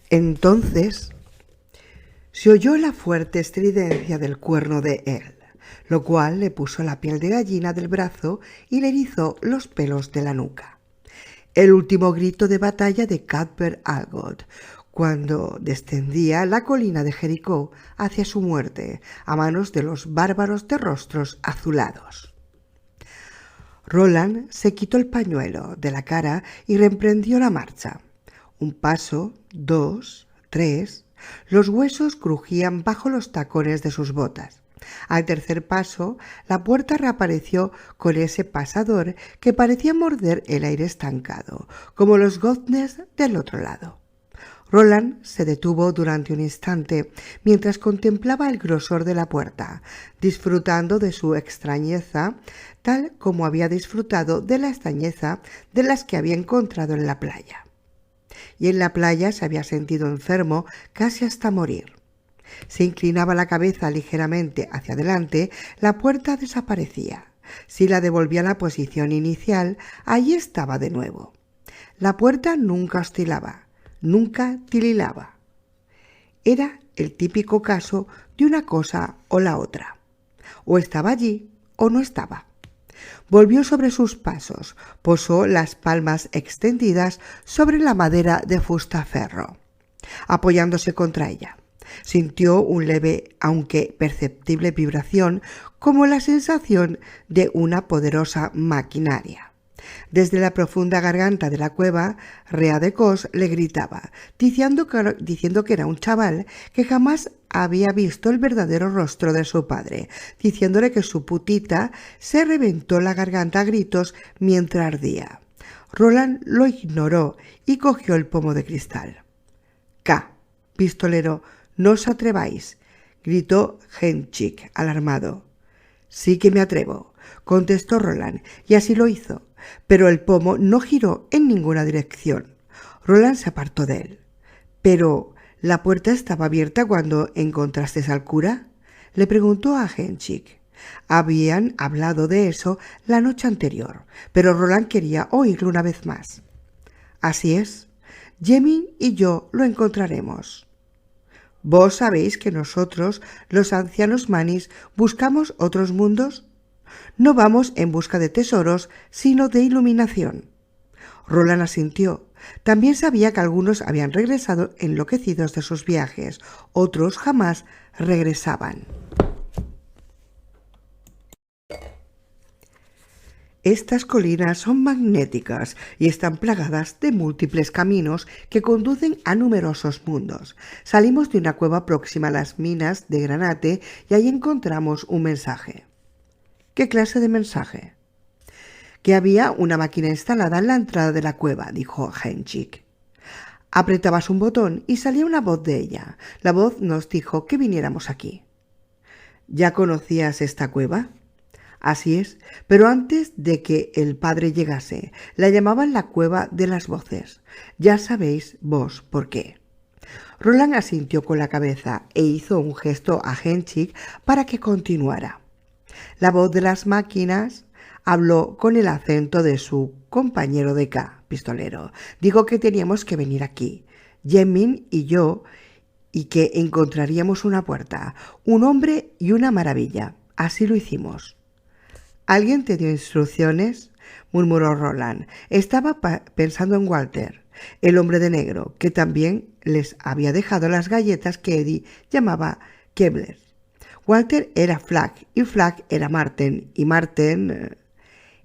Entonces se oyó la fuerte estridencia del cuerno de él, lo cual le puso la piel de gallina del brazo y le erizó los pelos de la nuca. El último grito de batalla de Cuthbert Allgood, cuando descendía la colina de Jericó hacia su muerte a manos de los bárbaros de rostros azulados. Roland se quitó el pañuelo de la cara y reemprendió la marcha. Un paso, 2, 3. Los huesos crujían bajo los tacones de sus botas. Al tercer paso, la puerta reapareció con ese pasador que parecía morder el aire estancado, como los goznes del otro lado. Roland se detuvo durante un instante mientras contemplaba el grosor de la puerta, disfrutando de su extrañeza tal como había disfrutado de la extrañeza de las que había encontrado en la playa. Y en la playa se había sentido enfermo casi hasta morir. Si inclinaba la cabeza ligeramente hacia adelante, la puerta desaparecía. Si la devolvía a la posición inicial, allí estaba de nuevo. La puerta nunca oscilaba, nunca tirilaba. Era el típico caso de una cosa o la otra. O estaba allí o no estaba. Volvió sobre sus pasos, posó las palmas extendidas sobre la madera de fustaferro, apoyándose contra ella. Sintió un leve, aunque perceptible vibración, como la sensación de una poderosa maquinaria. Desde la profunda garganta de la cueva, Rea de Cos le gritaba, diciendo que era un chaval que jamás había visto el verdadero rostro de su padre, diciéndole que su putita se reventó la garganta a gritos mientras ardía. Roland lo ignoró y cogió el pomo de cristal. «K, pistolero, no os atreváis», gritó Henchik, alarmado. «Sí que me atrevo», contestó Roland, y así lo hizo, pero el pomo no giró en ninguna dirección. Roland se apartó de él. «¿Pero la puerta estaba abierta cuando encontraste al cura?», le preguntó a Henchik. Habían hablado de eso la noche anterior, pero Roland quería oírlo una vez más. «Así es. Jemin y yo lo encontraremos». «¿Vos sabéis que nosotros, los ancianos manis, buscamos otros mundos? No vamos en busca de tesoros, sino de iluminación». Roland asintió. También sabía que algunos habían regresado enloquecidos de sus viajes, otros jamás regresaban. Estas colinas son magnéticas y están plagadas de múltiples caminos que conducen a numerosos mundos. Salimos de una cueva próxima a las minas de granate y ahí encontramos un mensaje. ¿Qué clase de mensaje? Que había una máquina instalada en la entrada de la cueva, dijo Henchik. Apretabas un botón y salía una voz de ella. La voz nos dijo que viniéramos aquí. ¿Ya conocías esta cueva? Así es, pero antes de que el padre llegase, la llamaban la cueva de las voces. Ya sabéis vos por qué. Roland asintió con la cabeza e hizo un gesto a Henchik para que continuara. La voz de las máquinas habló con el acento de su compañero de K, pistolero. Dijo que teníamos que venir aquí, Jemin y yo, y que encontraríamos una puerta, un hombre y una maravilla. Así lo hicimos. ¿Alguien te dio instrucciones?, murmuró Roland. Estaba pensando en Walter, el hombre de negro, que también les había dejado las galletas que Eddie llamaba Kebler. Walter era Flagg y Flagg era Marten, y Marten...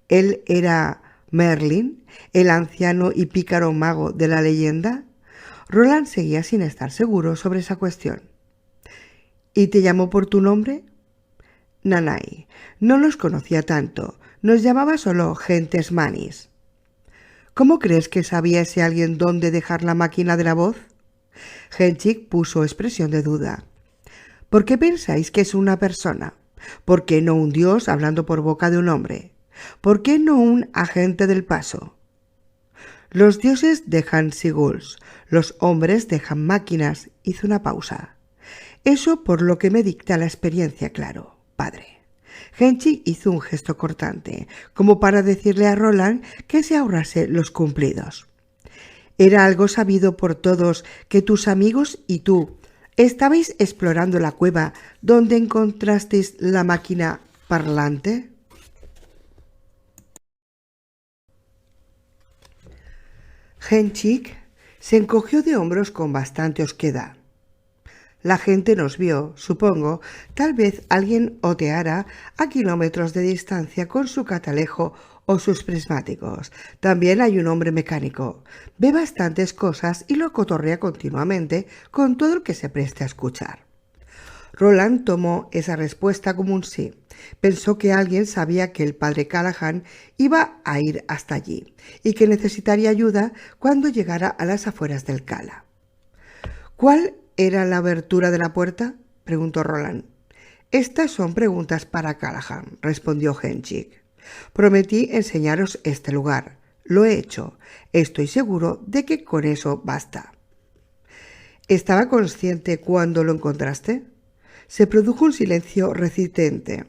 ¿Él era Merlin, el anciano y pícaro mago de la leyenda? Roland seguía sin estar seguro sobre esa cuestión. ¿Y te llamó por tu nombre? Nanai. No nos conocía tanto. Nos llamaba solo gentes manis. ¿Cómo crees que sabía ese alguien dónde dejar la máquina de la voz? Henchik puso expresión de duda. ¿Por qué pensáis que es una persona? ¿Por qué no un dios hablando por boca de un hombre? ¿Por qué no un agente del paso? Los dioses dejan siguls, los hombres dejan máquinas, hizo una pausa. Eso por lo que me dicta la experiencia, claro, padre. Henchik hizo un gesto cortante, como para decirle a Roland que se ahorrase los cumplidos. Era algo sabido por todos que tus amigos y tú estabais explorando la cueva donde encontrasteis la máquina parlante. Henchik se encogió de hombros con bastante osquedad. La gente nos vio, supongo. Tal vez alguien oteara a kilómetros de distancia con su catalejo o sus prismáticos. También hay un hombre mecánico. Ve bastantes cosas y lo cotorrea continuamente con todo el que se preste a escuchar. Roland tomó esa respuesta como un sí. Pensó que alguien sabía que el padre Callahan iba a ir hasta allí y que necesitaría ayuda cuando llegara a las afueras del Cala. ¿Cuál era la abertura de la puerta?, preguntó Roland. Estas son preguntas para Callahan, respondió Henchik. Prometí enseñaros este lugar. Lo he hecho. Estoy seguro de que con eso basta. ¿Estaba consciente cuando lo encontraste? Se produjo un silencio recitente.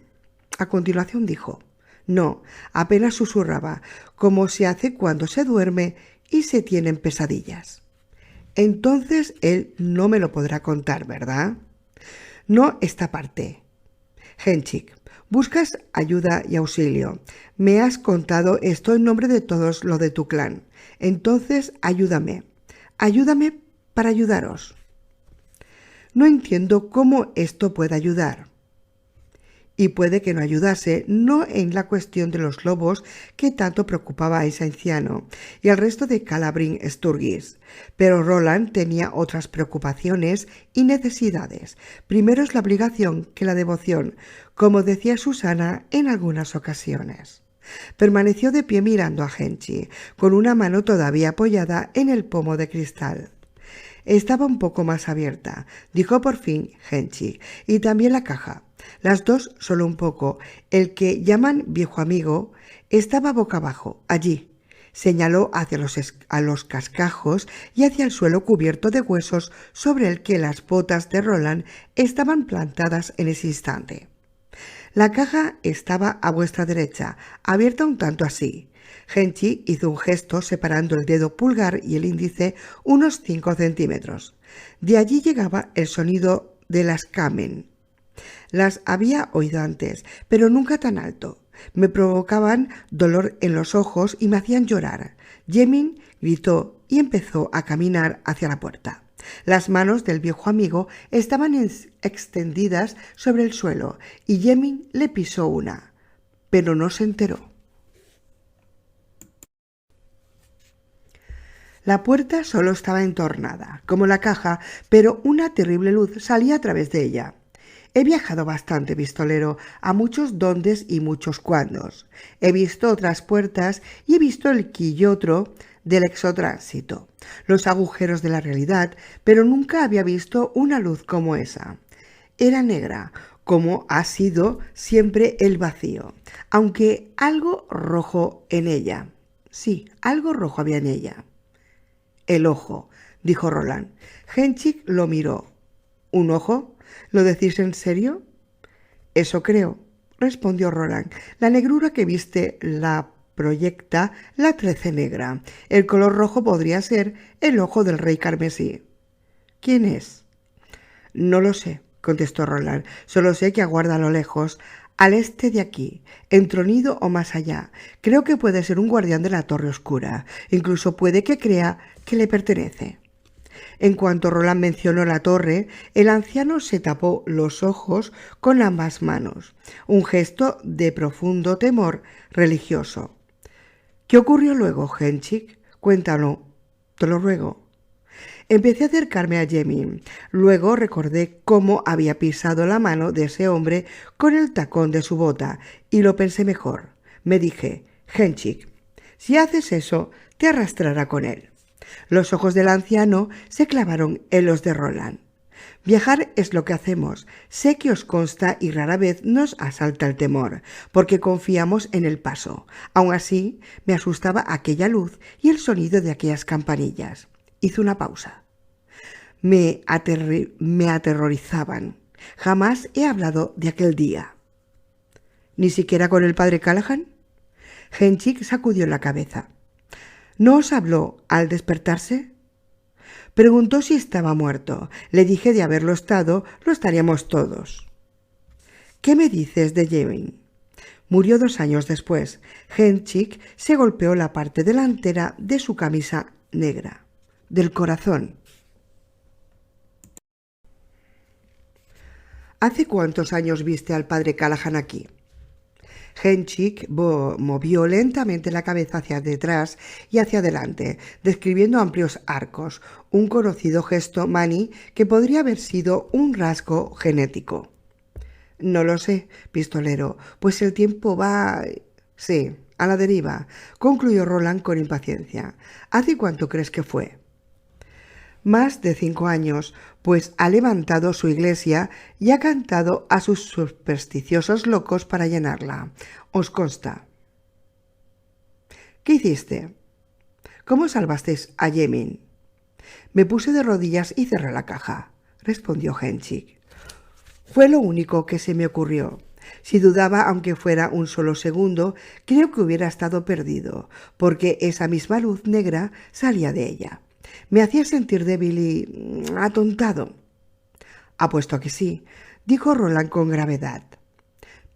A continuación dijo: no, apenas susurraba, como se hace cuando se duerme y se tienen pesadillas. Entonces él no me lo podrá contar, ¿verdad? No esta parte. Henchik, buscas ayuda y auxilio. Me has contado esto en nombre de todos los de tu clan. Entonces ayúdame. Ayúdame para ayudaros. No entiendo cómo esto puede ayudar. Y puede que no ayudase, no en la cuestión de los lobos que tanto preocupaba a ese anciano y al resto de Calabrin Sturgis. Pero Roland tenía otras preocupaciones y necesidades. Primero es la obligación que la devoción, como decía Susana en algunas ocasiones. Permaneció de pie mirando a Henchik, con una mano todavía apoyada en el pomo de cristal. Estaba un poco más abierta, dijo por fin Henchik, y también la caja. Las dos solo un poco. El que llaman viejo amigo estaba boca abajo, allí. Señaló hacia los cascajos y hacia el suelo cubierto de huesos sobre el que las botas de Roland estaban plantadas en ese instante. La caja estaba a vuestra derecha, abierta un tanto así. Henchik hizo un gesto separando el dedo pulgar y el índice unos 5 centímetros. De allí llegaba el sonido de las kamen. Las había oído antes, pero nunca tan alto. Me provocaban dolor en los ojos y me hacían llorar. Yemin gritó y empezó a caminar hacia la puerta. Las manos del viejo amigo estaban extendidas sobre el suelo y Yemin le pisó una, pero no se enteró. La puerta solo estaba entornada, como la caja, pero una terrible luz salía a través de ella. He viajado bastante, pistolero, a muchos dondes y muchos cuandos. He visto otras puertas y he visto el quillotro del exotránsito, los agujeros de la realidad, pero nunca había visto una luz como esa. Era negra, como ha sido siempre el vacío, aunque algo rojo en ella. Sí, algo rojo había en ella. El ojo, dijo Roland. Henchik lo miró. ¿Un ojo? ¿Lo decís en serio? Eso creo, respondió Roland. La negrura que viste la proyecta la trece negra. El color rojo podría ser el ojo del rey carmesí. ¿Quién es? No lo sé, contestó Roland. Solo sé que aguarda a lo lejos, al este de aquí, entronido o más allá. Creo que puede ser un guardián de la Torre Oscura. Incluso puede que crea que le pertenece. En cuanto Roland mencionó la torre, el anciano se tapó los ojos con ambas manos, un gesto de profundo temor religioso. ¿Qué ocurrió luego, Henchik? Cuéntalo, te lo ruego. Empecé a acercarme a Yemin. Luego recordé cómo había pisado la mano de ese hombre con el tacón de su bota y lo pensé mejor. Me dije: Henchik, si haces eso, te arrastrará con él. Los ojos del anciano se clavaron en los de Roland. Viajar es lo que hacemos. Sé que os consta y rara vez nos asalta el temor, porque confiamos en el paso. Aun así, me asustaba aquella luz y el sonido de aquellas campanillas. Hizo una pausa. Me aterrorizaban. Jamás he hablado de aquel día. ¿Ni siquiera con el padre Callahan? Henchik sacudió la cabeza. ¿No os habló al despertarse? Preguntó si estaba muerto. Le dije de haberlo estado, lo estaríamos todos. ¿Qué me dices de Jeming? Murió 2 años después. Henchik se golpeó la parte delantera de su camisa negra, del corazón. ¿Hace cuántos años viste al padre Callahan aquí? Henchik movió lentamente la cabeza hacia detrás y hacia adelante, describiendo amplios arcos, un conocido gesto Mani que podría haber sido un rasgo genético. No lo sé, pistolero, pues el tiempo va... Sí, a la deriva, concluyó Roland con impaciencia. ¿Hace cuánto crees que fue? Más de 5 años, pues ha levantado su iglesia y ha cantado a sus supersticiosos locos para llenarla. ¿Os consta? ¿Qué hiciste? ¿Cómo salvasteis a Yemin? Me puse de rodillas y cerré la caja, respondió Henchik. Fue lo único que se me ocurrió. Si dudaba, aunque fuera un solo segundo, creo que hubiera estado perdido, porque esa misma luz negra salía de ella. Me hacía sentir débil y atontado. Apuesto a que sí, dijo Roland con gravedad.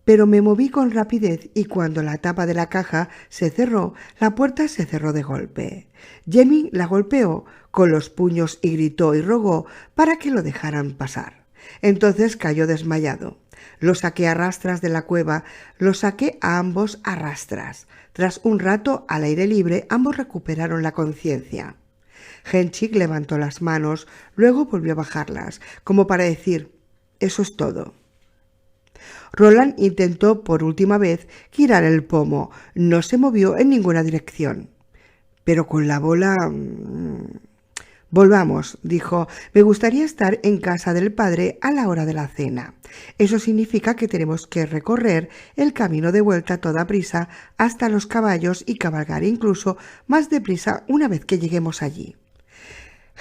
Pero me moví con rapidez y cuando la tapa de la caja se cerró, la puerta se cerró de golpe. Jemmy la golpeó con los puños y gritó y rogó para que lo dejaran pasar. Entonces cayó desmayado. Lo saqué a rastras de la cueva, lo saqué a ambos a rastras. Tras un rato al aire libre, ambos recuperaron la conciencia. Henchik levantó las manos, luego volvió a bajarlas, como para decir, eso es todo. Roland intentó por última vez girar el pomo. No se movió en ninguna dirección. Pero con la bola... Volvamos, dijo. Me gustaría estar en casa del padre a la hora de la cena. Eso significa que tenemos que recorrer el camino de vuelta a toda prisa hasta los caballos y cabalgar incluso más deprisa una vez que lleguemos allí.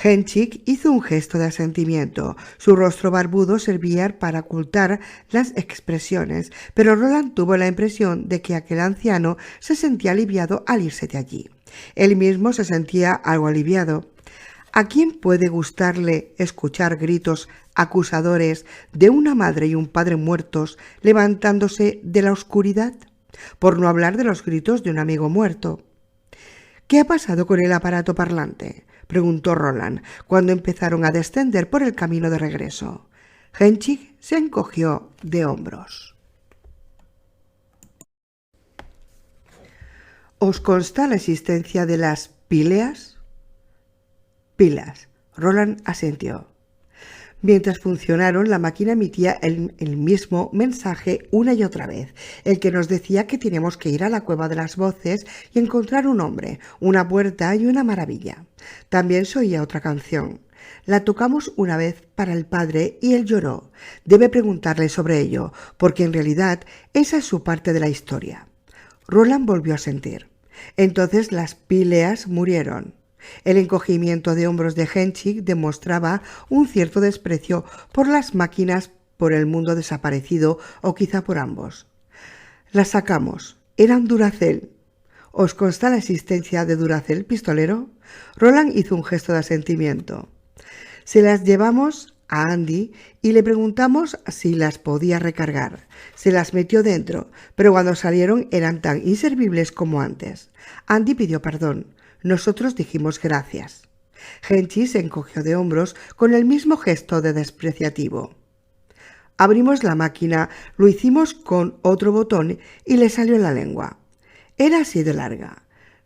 Henchik hizo un gesto de asentimiento. Su rostro barbudo servía para ocultar las expresiones, pero Roland tuvo la impresión de que aquel anciano se sentía aliviado al irse de allí. Él mismo se sentía algo aliviado. ¿A quién puede gustarle escuchar gritos acusadores de una madre y un padre muertos levantándose de la oscuridad? Por no hablar de los gritos de un amigo muerto. ¿Qué ha pasado con el aparato parlante?, preguntó Roland, cuando empezaron a descender por el camino de regreso. Henchik se encogió de hombros. ¿Os consta la existencia de las píleas? Pilas. Roland asintió. Mientras funcionaron, la máquina emitía el mismo mensaje una y otra vez, el que nos decía que teníamos que ir a la cueva de las voces y encontrar un hombre, una puerta y una maravilla. También se oía otra canción. La tocamos una vez para el padre y él lloró. Debe preguntarle sobre ello, porque en realidad esa es su parte de la historia. Roland volvió a sentir. Entonces las píleas murieron. El encogimiento de hombros de Henchik demostraba un cierto desprecio por las máquinas, por el mundo desaparecido o quizá por ambos. Las sacamos. Eran Duracell. ¿Os consta la existencia de Duracell, pistolero? Roland hizo un gesto de asentimiento. Se las llevamos a Andy y le preguntamos si las podía recargar. Se las metió dentro, pero cuando salieron eran tan inservibles como antes. Andy pidió perdón. Nosotros dijimos gracias. Henchik se encogió de hombros con el mismo gesto de despreciativo. Abrimos la máquina, lo hicimos con otro botón y le salió la lengua. Era así de larga.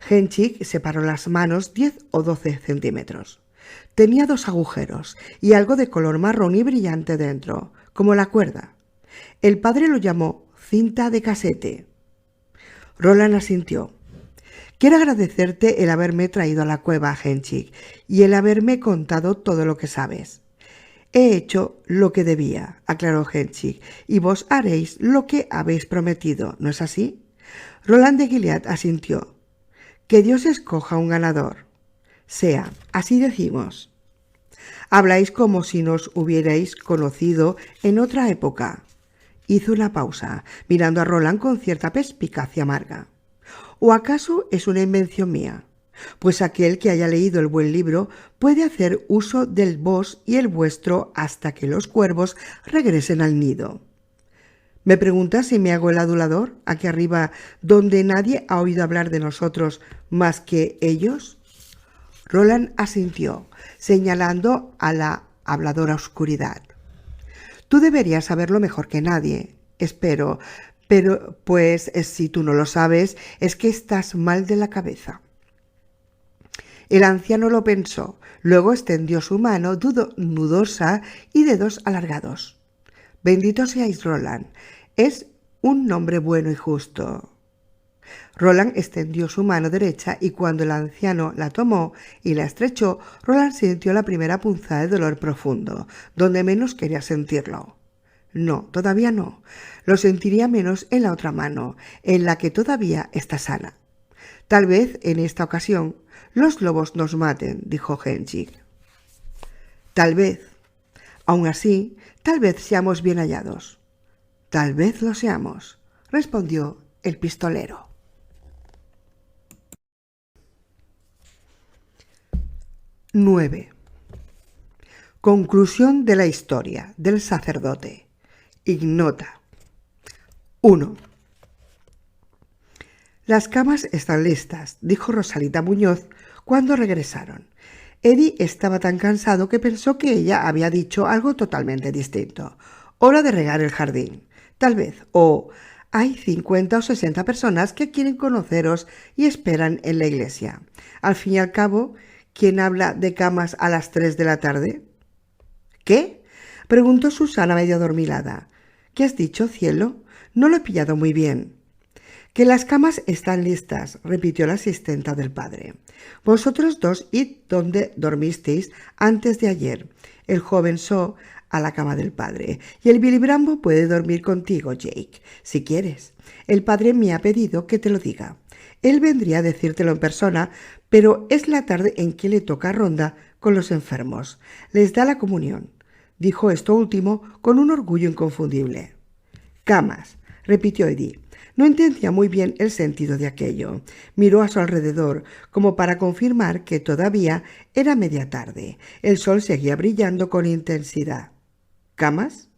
Henchik separó las manos 10 o 12 centímetros. Tenía 2 agujeros y algo de color marrón y brillante dentro, como la cuerda. El padre lo llamó cinta de casete. Roland asintió. Quiero agradecerte el haberme traído a la cueva, Henchik, y el haberme contado todo lo que sabes. He hecho lo que debía, aclaró Henchik, y vos haréis lo que habéis prometido, ¿no es así? Roland de Gilead asintió. Que Dios escoja un ganador. Sea, así decimos. Habláis como si nos hubierais conocido en otra época. Hizo una pausa, mirando a Roland con cierta perspicacia amarga. ¿O acaso es una invención mía? Pues aquel que haya leído el buen libro puede hacer uso del vos y el vuestro hasta que los cuervos regresen al nido. ¿Me preguntas si me hago el adulador aquí arriba, donde nadie ha oído hablar de nosotros más que ellos? Roland asintió, señalando a la habladora oscuridad. Tú deberías saberlo mejor que nadie, espero, pero pues si tú no lo sabes, es que estás mal de la cabeza. El anciano lo pensó, luego extendió su mano nudosa y dedos alargados. Bendito seáis, Roland, es un nombre bueno y justo. Roland extendió su mano derecha y cuando el anciano la tomó y la estrechó, Roland sintió la primera punzada de dolor profundo, donde menos quería sentirlo. No, todavía no. Lo sentiría menos en la otra mano, en la que todavía está sana. Tal vez en esta ocasión los lobos nos maten, dijo Hedwig. Tal vez. Aun así, tal vez seamos bien hallados. Tal vez lo seamos, respondió el pistolero. 9. Conclusión de la historia del sacerdote. Ignota. 1. Las camas están listas, dijo Rosalita Muñoz cuando regresaron. Eddie estaba tan cansado que pensó que ella había dicho algo totalmente distinto. Hora de regar el jardín, tal vez, o hay 50 o 60 personas que quieren conoceros y esperan en la iglesia. Al fin y al cabo, ¿quién habla de camas a las 3 de la tarde? ¿Qué? Preguntó Susana medio adormilada. ¿Qué has dicho, cielo? No lo he pillado muy bien. Que las camas están listas, repitió la asistenta del padre. Vosotros dos id donde dormisteis antes de ayer. El joven So a la cama del padre, y el Billy Brambo puede dormir contigo, Jake, si quieres. El padre me ha pedido que te lo diga. Él vendría a decírtelo en persona, pero es la tarde en que le toca ronda con los enfermos. Les da la comunión. Dijo esto último con un orgullo inconfundible. Camas, repitió Eddie. No entendía muy bien el sentido de aquello. Miró a su alrededor, como para confirmar que todavía era media tarde. El sol seguía brillando con intensidad. ¿Camas?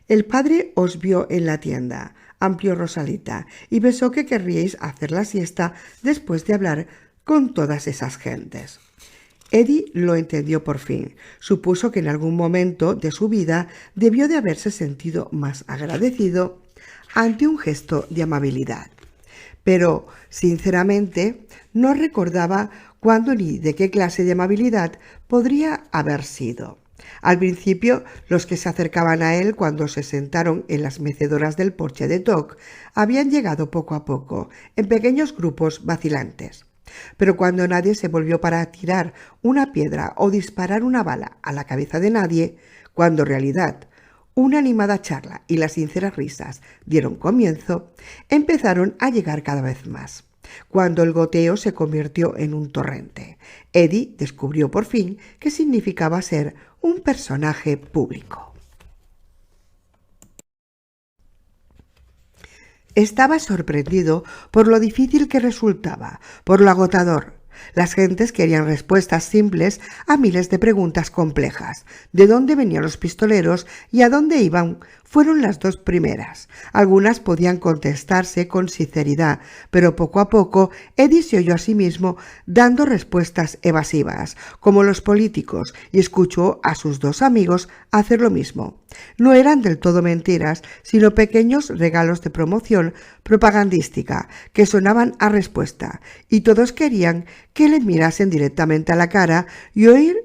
El padre os vio en la tienda, amplió Rosalita, y pensó que querríais hacer la siesta después de hablar con todas esas gentes. Eddie lo entendió por fin. Supuso que en algún momento de su vida debió de haberse sentido más agradecido ante un gesto de amabilidad. Pero, sinceramente, no recordaba cuándo ni de qué clase de amabilidad podría haber sido. Al principio, los que se acercaban a él cuando se sentaron en las mecedoras del porche de Doc habían llegado poco a poco, en pequeños grupos vacilantes. Pero cuando nadie se volvió para tirar una piedra o disparar una bala a la cabeza de nadie, cuando en realidad una animada charla y las sinceras risas dieron comienzo, empezaron a llegar cada vez más. Cuando el goteo se convirtió en un torrente, Eddie descubrió por fin qué significaba ser un personaje público. Estaba sorprendido por lo difícil que resultaba, por lo agotador. Las gentes querían respuestas simples a miles de preguntas complejas. ¿De dónde venían los pistoleros y a dónde iban? Fueron las dos primeras. Algunas podían contestarse con sinceridad, pero poco a poco Eddie se oyó a sí mismo dando respuestas evasivas, como los políticos, y escuchó a sus dos amigos hacer lo mismo. No eran del todo mentiras, sino pequeños regalos de promoción propagandística que sonaban a respuesta, y todos querían que le mirasen directamente a la cara y oír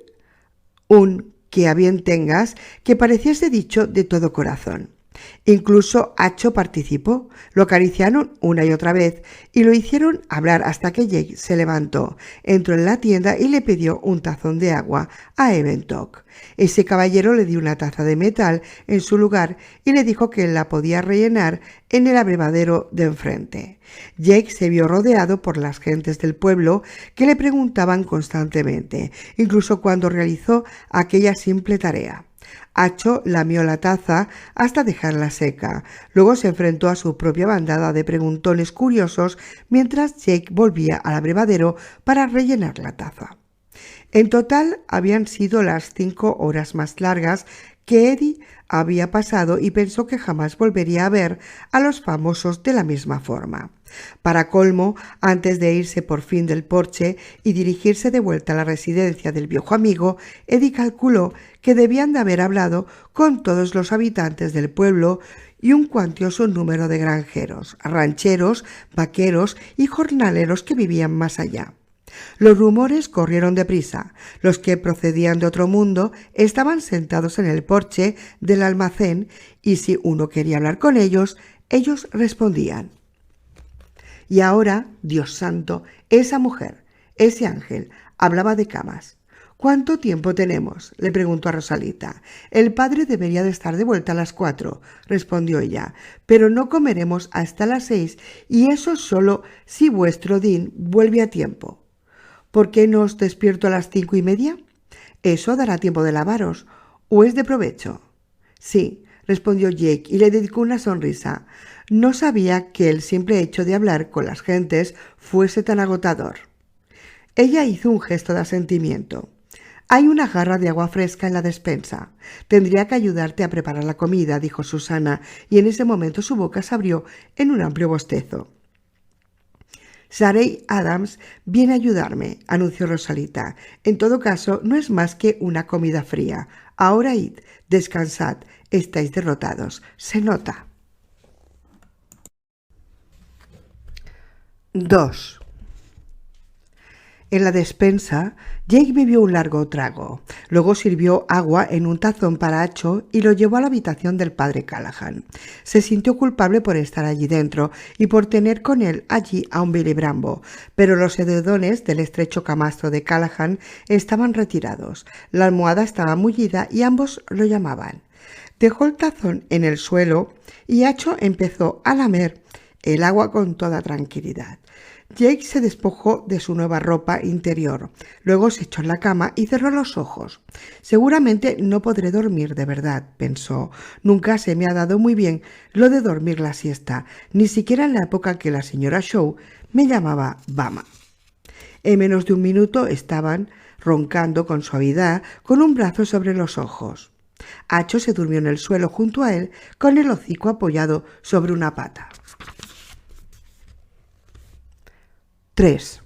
un «que a bien tengas» que pareciese dicho de todo corazón. Incluso Acho participó, lo acariciaron una y otra vez y lo hicieron hablar hasta que Jake se levantó, entró en la tienda y le pidió un tazón de agua a Eventock. Ese caballero le dio una taza de metal en su lugar y le dijo que la podía rellenar en el abrevadero de enfrente. Jake se vio rodeado por las gentes del pueblo que le preguntaban constantemente, incluso cuando realizó aquella simple tarea. Acho lamió la taza hasta dejarla seca. Luego se enfrentó a su propia bandada de preguntones curiosos mientras Jake volvía al abrevadero para rellenar la taza. En total habían sido las 5 horas más largas que Eddie había pasado y pensó que jamás volvería a ver a los famosos de la misma forma. Para colmo, antes de irse por fin del porche y dirigirse de vuelta a la residencia del viejo amigo, Eddie calculó que debían de haber hablado con todos los habitantes del pueblo y un cuantioso número de granjeros, rancheros, vaqueros y jornaleros que vivían más allá. Los rumores corrieron deprisa. Los que procedían de otro mundo estaban sentados en el porche del almacén y si uno quería hablar con ellos, ellos respondían. Y ahora, Dios santo, esa mujer, ese ángel, hablaba de camas. ¿Cuánto tiempo tenemos?, le preguntó a Rosalita. El padre debería de estar de vuelta a las 4, respondió ella, pero no comeremos hasta las 6 y eso solo si vuestro Dean vuelve a tiempo. ¿Por qué no os despierto a las 5:30? Eso dará tiempo de lavaros. ¿O es de provecho? Sí, respondió Jake y le dedicó una sonrisa. No sabía que el simple hecho de hablar con las gentes fuese tan agotador. Ella hizo un gesto de asentimiento. Hay una jarra de agua fresca en la despensa. Tendría que ayudarte a preparar la comida, dijo Susana, y en ese momento su boca se abrió en un amplio bostezo. Sarey Adams viene a ayudarme, anunció Rosalita. En todo caso, no es más que una comida fría. Ahora id, descansad, estáis derrotados. Se nota. 2. En la despensa, Jake bebió un largo trago. Luego sirvió agua en un tazón para Acho y lo llevó a la habitación del padre Callahan. Se sintió culpable por estar allí dentro y por tener con él allí a un Billy Brambo, pero los edredones del estrecho camastro de Callahan estaban retirados. La almohada estaba mullida y ambos lo llamaban. Dejó el tazón en el suelo y Acho empezó a lamer el agua con toda tranquilidad. Jake se despojó de su nueva ropa interior. Luego se echó en la cama y cerró los ojos. Seguramente no podré dormir de verdad, pensó. Nunca se me ha dado muy bien lo de dormir la siesta, ni siquiera en la época que la señora Shaw me llamaba Bama. En menos de un minuto estaban roncando con suavidad, con un brazo sobre los ojos. Acho se durmió en el suelo junto a él, con el hocico apoyado sobre una pata. 3.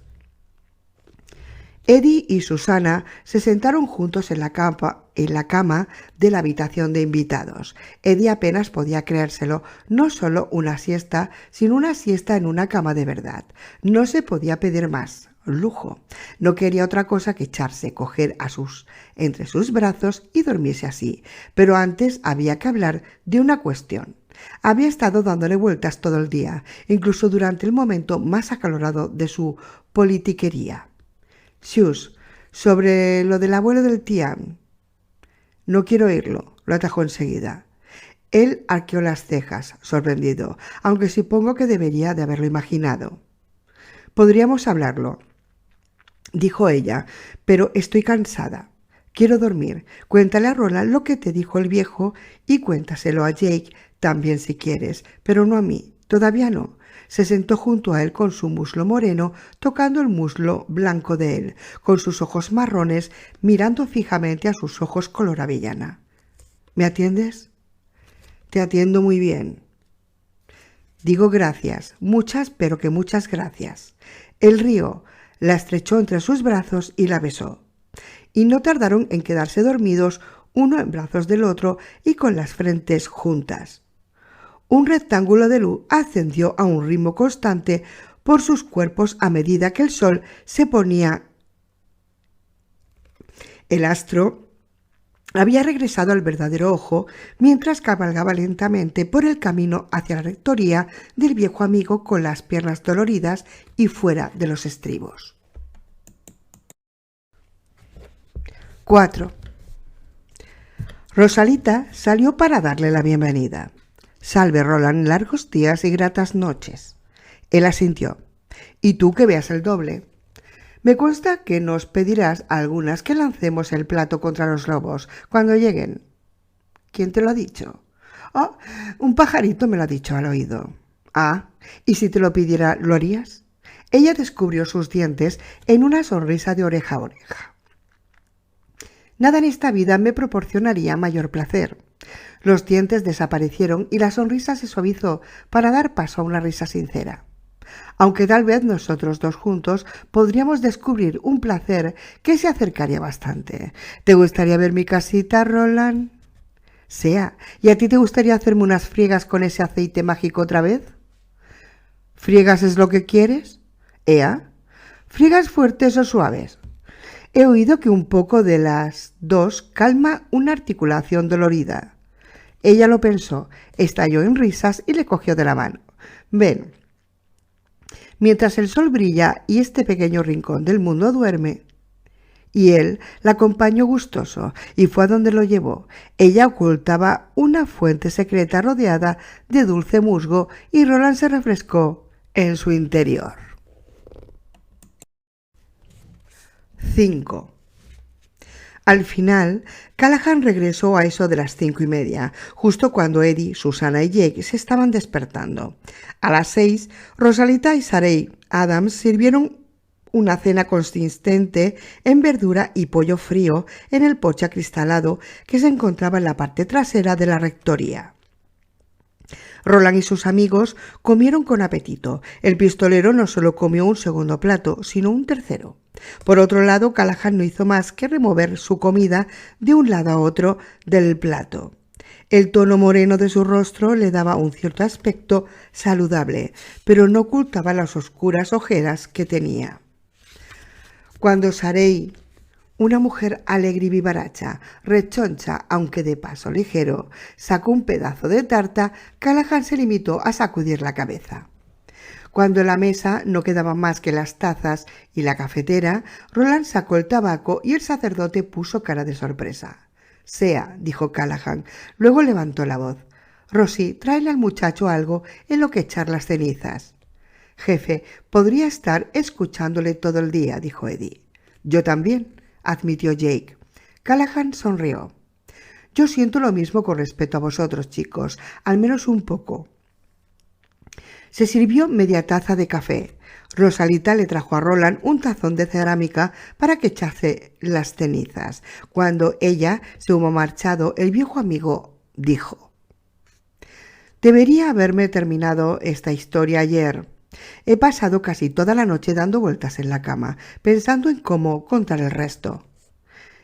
Eddie y Susana se sentaron juntos en la cama de la habitación de invitados. Eddie apenas podía creérselo, no solo una siesta, sino una siesta en una cama de verdad. No se podía pedir más. Lujo. No quería otra cosa que echarse, coger entre sus brazos y dormirse así. Pero antes había que hablar de una cuestión. Había estado dándole vueltas todo el día, incluso durante el momento más acalorado de su politiquería. Sus, sobre lo del abuelo del Tian. No quiero oírlo, lo atajó enseguida. Él arqueó las cejas, sorprendido, aunque supongo que debería de haberlo imaginado. Podríamos hablarlo, dijo ella, pero estoy cansada. Quiero dormir. Cuéntale a Roland lo que te dijo el viejo y cuéntaselo a Jake también si quieres, pero no a mí. Todavía no. Se sentó junto a él con su muslo moreno, tocando el muslo blanco de él, con sus ojos marrones, mirando fijamente a sus ojos color avellana. ¿Me atiendes? Te atiendo muy bien. Digo gracias, muchas, pero que muchas gracias. Él rió, la estrechó entre sus brazos y la besó. Y no tardaron en quedarse dormidos, uno en brazos del otro y con las frentes juntas. Un rectángulo de luz ascendió a un ritmo constante por sus cuerpos a medida que el sol se ponía. El astro había regresado al verdadero ojo mientras cabalgaba lentamente por el camino hacia la rectoría del viejo amigo con las piernas doloridas y fuera de los estribos. 4. Rosalita salió para darle la bienvenida. Salve, Roland, largos días y gratas noches. Él asintió. Y tú que veas el doble. Me consta que nos pedirás a algunas que lancemos el plato contra los lobos cuando lleguen. ¿Quién te lo ha dicho? Oh, un pajarito me lo ha dicho al oído. Ah, ¿y si te lo pidiera, lo harías? Ella descubrió sus dientes en una sonrisa de oreja a oreja. Nada en esta vida me proporcionaría mayor placer. Los dientes desaparecieron y la sonrisa se suavizó para dar paso a una risa sincera. Aunque tal vez nosotros dos juntos podríamos descubrir un placer que se acercaría bastante. ¿Te gustaría ver mi casita, Roland? Sea, ¿y a ti te gustaría hacerme unas friegas con ese aceite mágico otra vez? ¿Friegas es lo que quieres? ¿Ea? ¿Friegas fuertes o suaves? He oído que un poco de las dos calma una articulación dolorida. Ella lo pensó, estalló en risas y le cogió de la mano. Ven. Mientras el sol brilla y este pequeño rincón del mundo duerme. Y él la acompañó gustoso y fue a donde lo llevó. Ella ocultaba una fuente secreta rodeada de dulce musgo y Roland se refrescó en su interior. 5. Al final, Callahan regresó a eso de las 5:30, justo cuando Eddie, Susana y Jake se estaban despertando. A las 6, Rosalita y Sarey Adams sirvieron una cena consistente en verdura y pollo frío en el porche acristalado que se encontraba en la parte trasera de la rectoría. Roland y sus amigos comieron con apetito. El pistolero no solo comió un segundo plato, sino un tercero. Por otro lado, Callahan no hizo más que remover su comida de un lado a otro del plato. El tono moreno de su rostro le daba un cierto aspecto saludable, pero no ocultaba las oscuras ojeras que tenía. Cuando Sarey, una mujer alegre y vivaracha, rechoncha, aunque de paso ligero, sacó un pedazo de tarta, Callahan se limitó a sacudir la cabeza. Cuando en la mesa no quedaban más que las tazas y la cafetera, Roland sacó el tabaco y el sacerdote puso cara de sorpresa. «Sea», dijo Callahan, luego levantó la voz. «Rosie, tráele al muchacho algo en lo que echar las cenizas». «Jefe, podría estar escuchándole todo el día», dijo Eddie. «Yo también», admitió Jake. Callahan sonrió. «Yo siento lo mismo con respecto a vosotros, chicos, al menos un poco». Se sirvió media taza de café. Rosalita le trajo a Roland un tazón de cerámica para que echase las cenizas. Cuando ella se hubo marchado, el viejo amigo dijo: «Debería haberme terminado esta historia ayer. He pasado casi toda la noche dando vueltas en la cama, pensando en cómo contar el resto».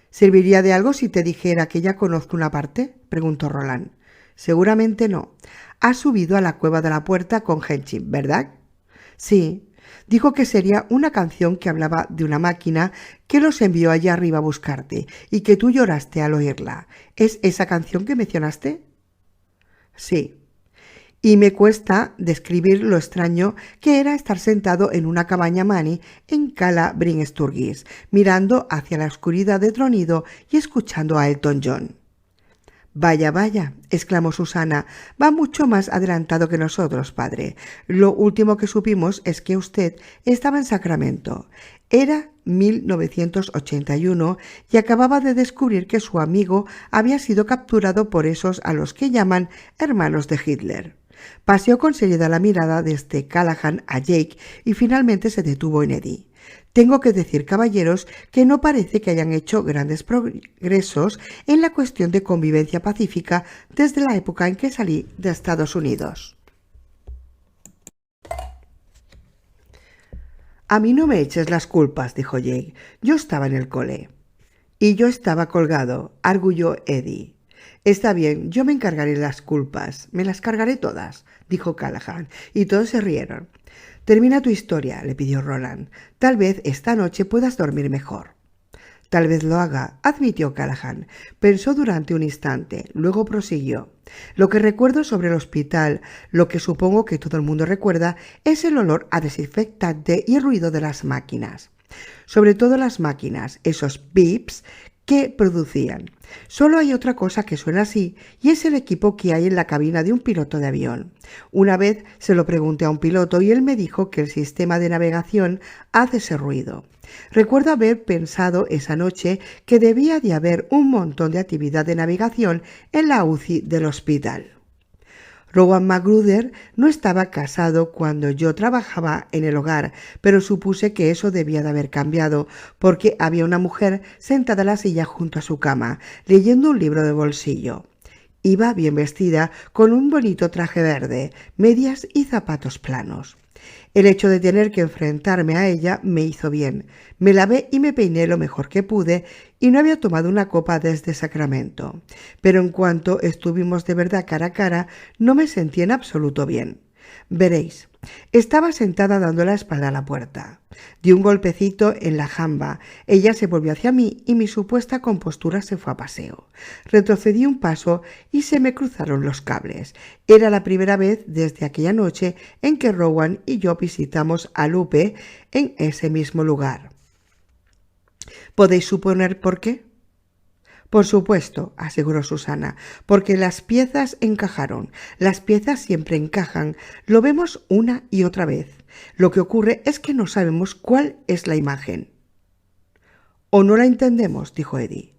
«¿Serviría de algo si te dijera que ya conozco una parte?», preguntó Roland. «Seguramente no. Has subido a la cueva de la puerta con Henshin, ¿verdad?» «Sí. Dijo que sería una canción que hablaba de una máquina que los envió allá arriba a buscarte y que tú lloraste al oírla. ¿Es esa canción que mencionaste?» «Sí. Y me cuesta describir lo extraño que era estar sentado en una cabaña Mani en Cala Bryn Sturgis, mirando hacia la oscuridad de tronido y escuchando a Elton John». «Vaya, vaya», exclamó Susana, «va mucho más adelantado que nosotros, padre. Lo último que supimos es que usted estaba en Sacramento. Era 1981 y acababa de descubrir que su amigo había sido capturado por esos a los que llaman hermanos de Hitler». Paseó con seriedad la mirada desde Callahan a Jake y finalmente se detuvo en Eddie. «Tengo que decir, caballeros, que no parece que hayan hecho grandes progresos en la cuestión de convivencia pacífica desde la época en que salí de Estados Unidos». «A mí no me eches las culpas», dijo Jake. «Yo estaba en el cole». «Y yo estaba colgado», arguyó Eddie. «Está bien, yo me encargaré de las culpas. Me las cargaré todas», dijo Callahan, y todos se rieron. «Termina tu historia», le pidió Roland. «Tal vez esta noche puedas dormir mejor». «Tal vez lo haga», admitió Callahan. Pensó durante un instante, luego prosiguió. «Lo que recuerdo sobre el hospital, lo que supongo que todo el mundo recuerda, es el olor a desinfectante y el ruido de las máquinas. Sobre todo las máquinas, esos beeps que producían. Solo hay otra cosa que suena así, y es el equipo que hay en la cabina de un piloto de avión. Una vez se lo pregunté a un piloto y él me dijo que el sistema de navegación hace ese ruido. Recuerdo haber pensado esa noche que debía de haber un montón de actividad de navegación en la UCI del hospital. Rowan Magruder no estaba casado cuando yo trabajaba en el hogar, pero supuse que eso debía de haber cambiado, porque había una mujer sentada en la silla junto a su cama, leyendo un libro de bolsillo. Iba bien vestida, con un bonito traje verde, medias y zapatos planos. El hecho de tener que enfrentarme a ella me hizo bien. Me lavé y me peiné lo mejor que pude y no había tomado una copa desde Sacramento. Pero en cuanto estuvimos de verdad cara a cara, no me sentí en absoluto bien. Veréis, estaba sentada dando la espalda a la puerta. Di un golpecito en la jamba. Ella se volvió hacia mí y mi supuesta compostura se fue a paseo. Retrocedí un paso y se me cruzaron los cables. Era la primera vez desde aquella noche en que Rowan y yo visitamos a Lupe en ese mismo lugar. ¿Podéis suponer por qué? Por supuesto, aseguró Susana, porque las piezas encajaron. Las piezas siempre encajan. Lo vemos una y otra vez. Lo que ocurre es que no sabemos cuál es la imagen. «O no la entendemos», dijo Eddie.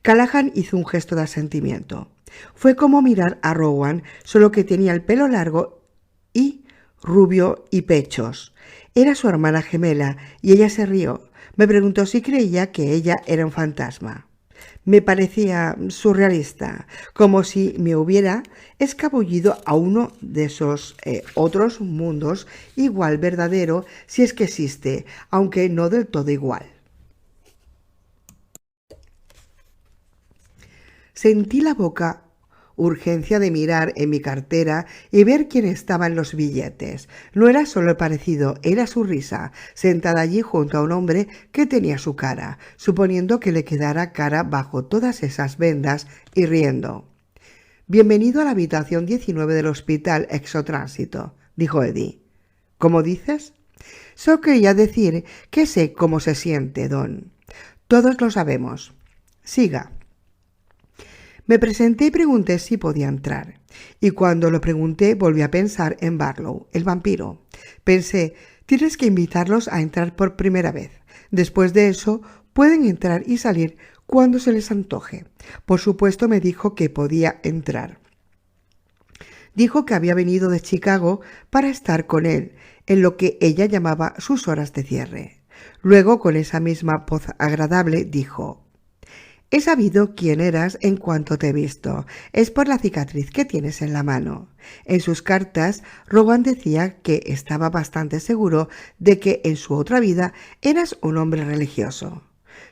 Callahan hizo un gesto de asentimiento. Fue como mirar a Rowan, solo que tenía el pelo largo y rubio y pechos. Era su hermana gemela y ella se rió. Me preguntó si creía que ella era un fantasma. Me parecía surrealista, como si me hubiera escabullido a uno de esos otros mundos igual verdadero, si es que existe, aunque no del todo igual. Sentí la urgencia de mirar en mi cartera y ver quién estaba en los billetes. No era solo el parecido, era su risa, sentada allí junto a un hombre que tenía su cara, suponiendo que le quedara cara bajo todas esas vendas y riendo. «Bienvenido a la habitación 19 del hospital Exotránsito», dijo Eddie. «¿Cómo dices?» «Solo quería decir que sé cómo se siente, Don. Todos lo sabemos. Siga». Me presenté y pregunté si podía entrar. Y cuando lo pregunté volví a pensar en Barlow, el vampiro. Pensé, tienes que invitarlos a entrar por primera vez. Después de eso, pueden entrar y salir cuando se les antoje. Por supuesto me dijo que podía entrar. Dijo que había venido de Chicago para estar con él, en lo que ella llamaba sus horas de cierre. Luego, con esa misma voz agradable, dijo: «He sabido quién eras en cuanto te he visto. Es por la cicatriz que tienes en la mano». En sus cartas, Rowan decía que estaba bastante seguro de que en su otra vida eras un hombre religioso.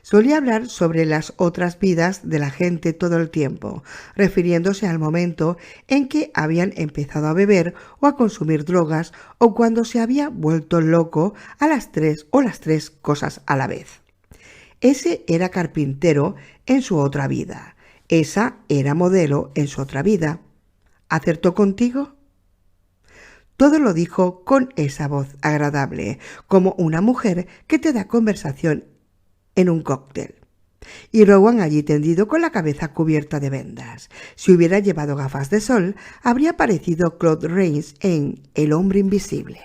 Solía hablar sobre las otras vidas de la gente todo el tiempo, refiriéndose al momento en que habían empezado a beber o a consumir drogas o cuando se había vuelto loco a las tres cosas a la vez. Ese era carpintero en su otra vida. Esa era modelo en su otra vida. ¿Acertó contigo? Todo lo dijo con esa voz agradable, como una mujer que te da conversación en un cóctel. Y Rowan allí tendido con la cabeza cubierta de vendas. Si hubiera llevado gafas de sol, habría parecido Claude Rains en El hombre invisible.